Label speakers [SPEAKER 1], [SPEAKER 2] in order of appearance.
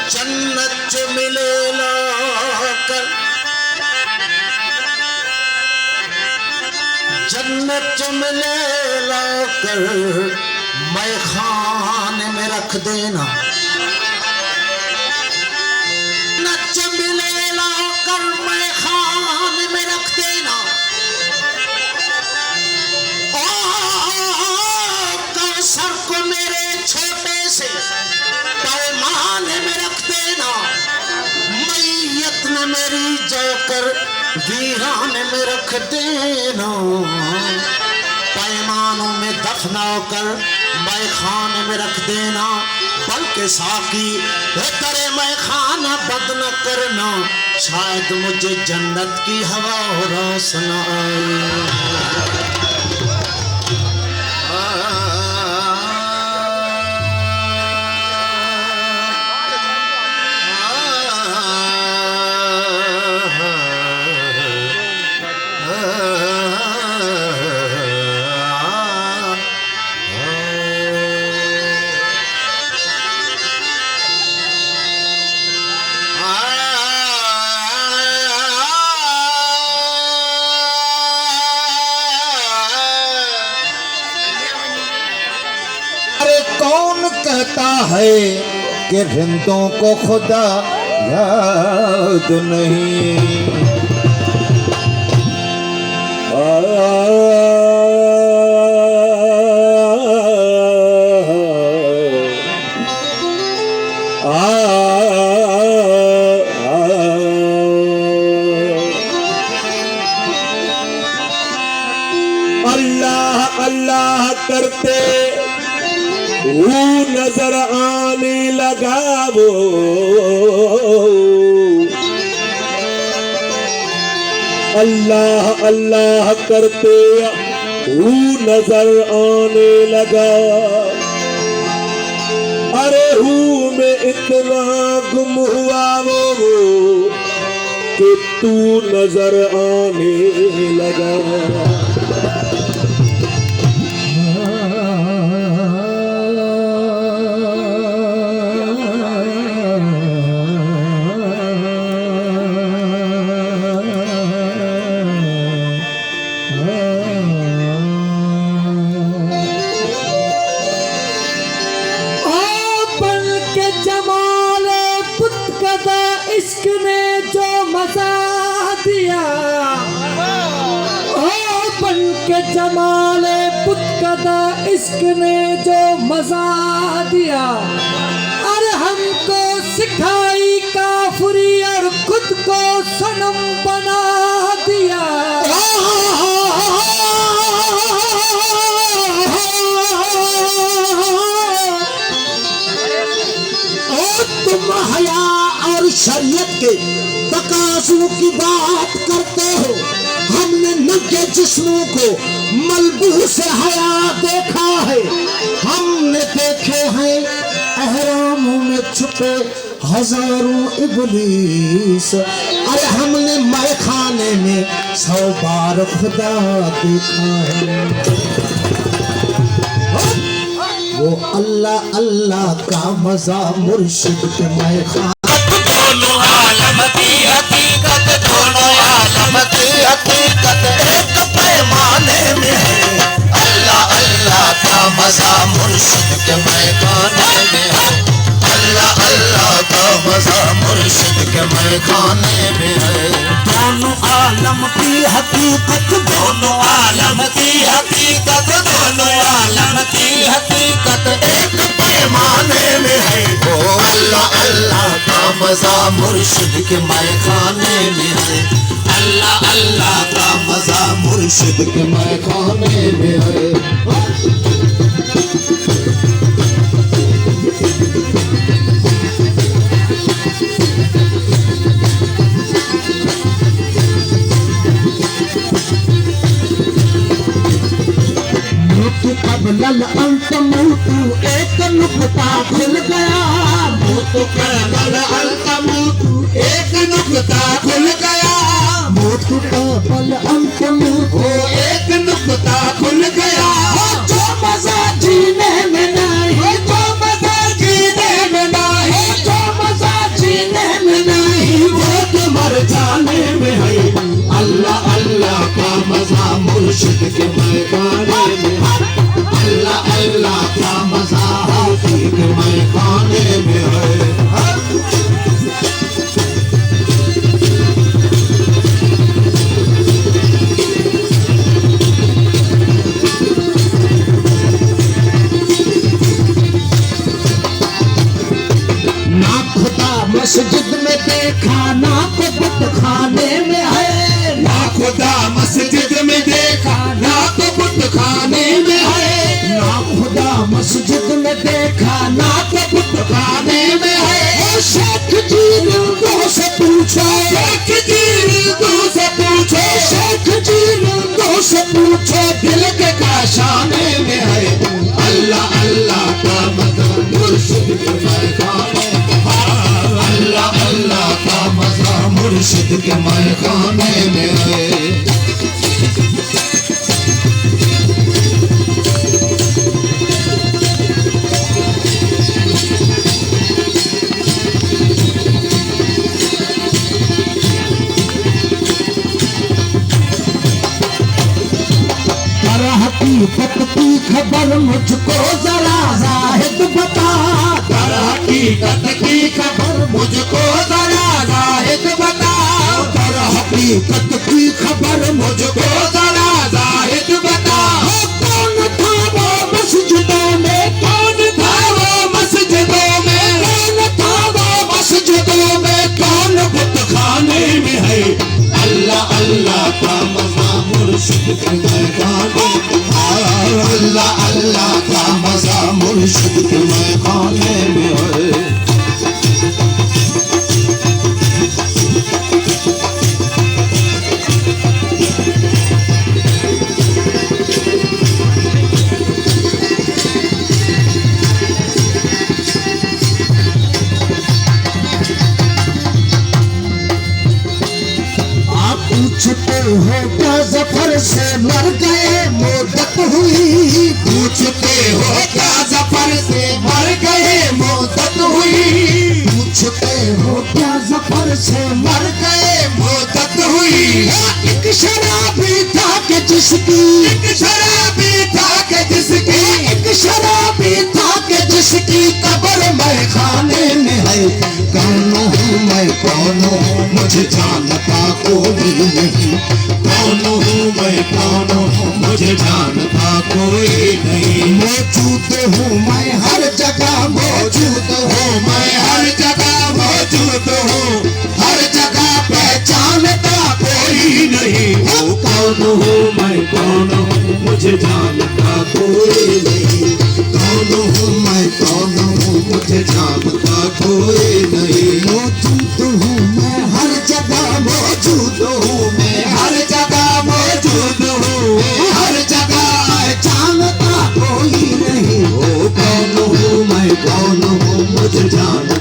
[SPEAKER 1] जन्नत जो मिले लाकर, जन्नत जो मिले लाकर मैं खाने में रख देना, जन्नत जो मिले लाकर मैं खाने में रख देना। कौसर को मेरे छोटे से पैमाने में रख देना, मैयत ने मेरी जोकर वीराने में रख देना। पैमानों में दफना कर मैं खाने में रख देना, बल्कि साकी तेरे मैं खाना बद न करना, शायद मुझे जन्नत की हवा हो रोशना आए। कौन कहता है कि रिंदों को खुदा याद नहीं, अल्लाह अल्लाह करते वो नजर आने लगा, वो अल्लाह अल्लाह करते वो नजर आने लगा। अरे हूँ मैं इतना गुम हुआ वो कि तू नजर आने लगा। इश्क ने जो मजा दिया, ओ बन के जमाले पुतकदा इश्क ने जो मजा दिया। अरे हमको सिखाई काफरी और खुद को सनम बना दिया। ओ तुम हया और शरीयत के तकाज़ों की बात करते हो, हमने नंगे जिस्मों को मलबूस हया देखा है, हमने देखे हैं अहरामों में छुपे हजारों इब्लीस। अरे हमने मैखाने में 100 बार खुदा देखा है। वो अल्लाह अल्लाह का मजा मुर्शिद के मैखाने,
[SPEAKER 2] दोनों आलम की हकीकत, दोनों आलम की हकीकत एक पैमाने में है। अल्लाह अल्लाह का मजा मुर्शिद के मैखाने में है। अल्लाह अल्लाह का मजा मुर्शिद के मैखाने में है। दोनों आलम की हकीकत, दोनों आलम की हकीकत, दोनों आलम की हकीकत एक पैमाने में है। ओ अल्लाह अल्लाह का मजा मुर्शिद के मैखाने में है। अल्लाह अल्लाह का मजा मुर्शिद के मैखाने में है।
[SPEAKER 1] कबलल अंत मूतू एक नुक्ता खुल गया, मूतू कबल अंत मूतू एक नुक्ता खुल गया, मूतू कबल अंत मूतू एक नुक्ता खुल गया। जो मजा जीने में नहीं, जो मजा जीने में नहीं, जो मजा खुदा मस्जिद में देखा ना कुबत खाने में है,
[SPEAKER 2] ना खुदा मस्जिद में देखा ना तो बुत खाने में है,
[SPEAKER 1] ना खुदा मस्जिद में देखा ना कुबत खाने में है। ओ शेख जी लोगों से पूछो,
[SPEAKER 2] शेख जी हिंदू से पूछो,
[SPEAKER 1] शेख जी लोगों से पूछो,
[SPEAKER 2] दिल के काशाने में है अल्लाह अल्लाह का मजा मुर्शिद के मैखाने में। हाँ, अल्लाह अल्लाह का मजा मुर्शिद के मैखाने में है।
[SPEAKER 1] हकीकत की खबर मुझको जरा जाहिद बता,
[SPEAKER 2] दर हकीकत की खबर मुझको जरा जाहिद बता,
[SPEAKER 1] दर हकीकत की खबर
[SPEAKER 2] मुझको जरा जाहिद बता।
[SPEAKER 1] कौन था वो मस्जिदों में,
[SPEAKER 2] कौन था वो मस्जिदों में,
[SPEAKER 1] कौन था वो
[SPEAKER 2] मस्जिदों में कौन बुत खाने में है अल्लाह अल्लाह का मजा मुर्शिद के मैखाने में। अल्लाह अल्लाह का मजा मुर्शिद के मैखाने में है।
[SPEAKER 1] पूछते हो क्या जफर से मर गए मुद्दत हुई,
[SPEAKER 2] पूछते हो क्या जफर से मर गए मुद्दत हुई,
[SPEAKER 1] पूछते हो क्या जफर से मर गए
[SPEAKER 2] मुद्दत हुई।
[SPEAKER 1] एक शराबी था कि जिसकी,
[SPEAKER 2] एक शराबी था कि जिसकी,
[SPEAKER 1] एक शराबी था कि जिसकी कब्र मैं खाने में है।
[SPEAKER 2] कौन हूँ मैं कौन हूँ मुझे जानता कोई नहीं, कौन हूँ मैं कौन हूँ मुझे जानता कोई नहीं।
[SPEAKER 1] मौजूद हूँ मैं हर जगह, मौजूद हूँ
[SPEAKER 2] मैं हर जगह मौजूद हूँ, हर जगह पहचानता कोई नहीं। वो कौन हूँ मैं कौन हूँ मुझे जानता कोई नहीं, कौन हूँ मैं कौन हूँ मुझे जानता कोई नहीं।
[SPEAKER 1] मौजूद हूँ मैं हर जगह, मौजूद हूँ मैं
[SPEAKER 2] हर जगह मौजूद हूँ, हर जगह
[SPEAKER 1] जानता कोई नहीं।
[SPEAKER 2] वो कौन हूँ मैं कौन हूँ मुझे जानता